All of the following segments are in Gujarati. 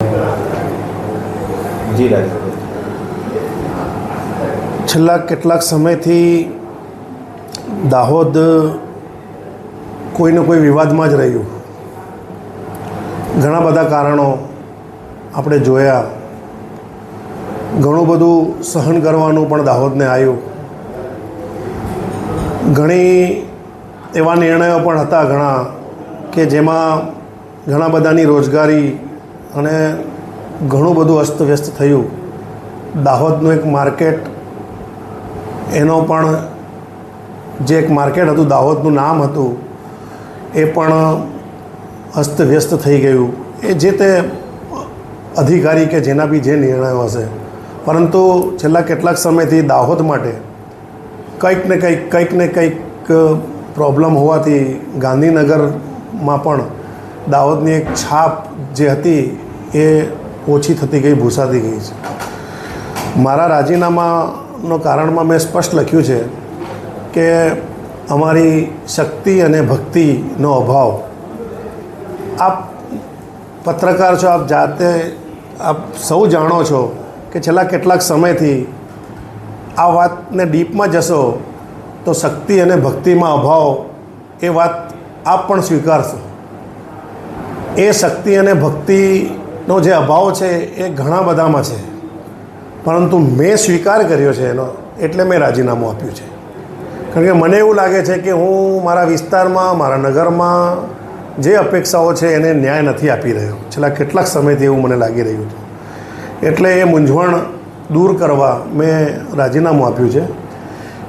જી રાજભાઈ, છેલ્લા કેટલાક સમયથી દાહોદ કોઈને કોઈ વિવાદમાં જ રહ્યું. ઘણા બધા કારણો આપણે જોયા, ઘણું બધું સહન કરવાનું પણ દાહોદને આવ્યું. ઘણી એવા નિર્ણયો પણ હતા ઘણા કે જેમાં ઘણા બધાની રોજગારી અને ઘણું બધું અસ્તવ્યસ્ત થયું. દાહોદનું એક માર્કેટ, એનો પણ જે એક માર્કેટ હતું, દાહોદનું નામ હતું, એ પણ અસ્તવ્યસ્ત થઈ ગયું. એ જે તે અધિકારી કે જેના બી જે નિર્ણયો હશે, પરંતુ છેલ્લા કેટલાક સમયથી દાહોદ માટે કંઈક ને કંઈક પ્રોબ્લેમ હોવાથી ગાંધીનગરમાં પણ દાહોદની એક છાપ જે હતી એ ઓછી થતી ગઈ, ભૂસાતી ગઈ છે. મારા રાજીનામાનો કારણમાં મેં સ્પષ્ટ લખ્યું છે કે અમારી શક્તિ અને ભક્તિનો અભાવ. આપ પત્રકાર છો, આપ જાતે આપ સૌ જાણો છો કે છેલ્લા કેટલાક સમયથી આ વાતને ડીપમાં જશો તો શક્તિ અને ભક્તિમાં અભાવ, એ વાત આપ પણ સ્વીકારશો. એ શક્તિ અને ભક્તિનો જે અભાવ છે એ ઘણા બધામાં છે, પરંતુ મેં સ્વીકાર કર્યો છે એનો, એટલે મેં રાજીનામું આપ્યું છે. કારણ કે મને એવું લાગે છે કે હું મારા વિસ્તારમાં, મારા નગરમાં જે અપેક્ષાઓ છે એને ન્યાય નથી આપી રહ્યો. છેલ્લા કેટલાક સમયથી એવું મને લાગી રહ્યું હતું. એટલે એ મૂંઝવણ દૂર કરવા મેં રાજીનામું આપ્યું છે.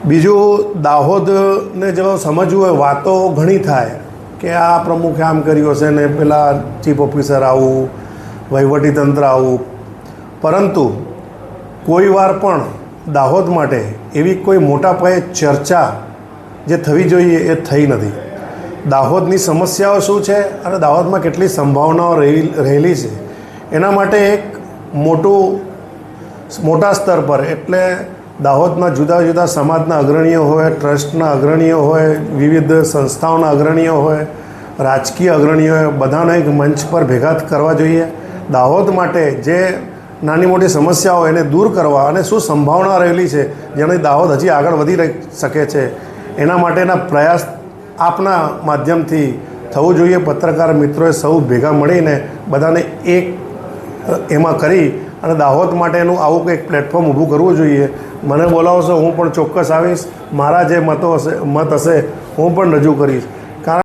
બીજું, દાહોદને જો સમજવું હોય, વાતો ઘણી થાય કે આ પ્રમુખે આમ કર્યું હશે ને પેલા ચીફ ઓફિસર આવું, વહીવટીતંત્ર આવું, પરંતુ કોઈ વાર પણ દાહોદ માટે એવી કોઈ મોટા પાયે ચર્ચા જે થવી જોઈએ એ થઈ નથી. દાહોદની સમસ્યાઓ શું છે અને દાહોદમાં કેટલી સંભાવનાઓ રહેલી છે, એના માટે એક મોટા સ્તર પર, એટલે દાહોદમાં જુદા જુદા સમાજના અગ્રણીઓ હોય, ટ્રસ્ટના અગ્રણીઓ હોય, વિવિધ સંસ્થાઓના અગ્રણીઓ હોય, રાજકીય અગ્રણીઓ હોય, બધાને એક મંચ પર ભેગા કરવા જોઈએ. દાહોદ માટે જે નાની મોટી સમસ્યાઓ એને દૂર કરવા અને શું સંભાવના રહેલી છે જેને દાહોદ હજી આગળ વધી શકે છે, એના માટેના પ્રયાસ આપના માધ્યમથી થવું જોઈએ. પત્રકાર મિત્રોએ સૌ ભેગા મળીને બધાને એક એમાં કરી અને દાહોદ માટેનું આવું કંઈક પ્લેટફોર્મ ઊભું કરવું જોઈએ. મને બોલાવશો, હું પણ ચોક્કસ આવીશ. મારા જે મત હશે હું પણ રજૂ કરીશ.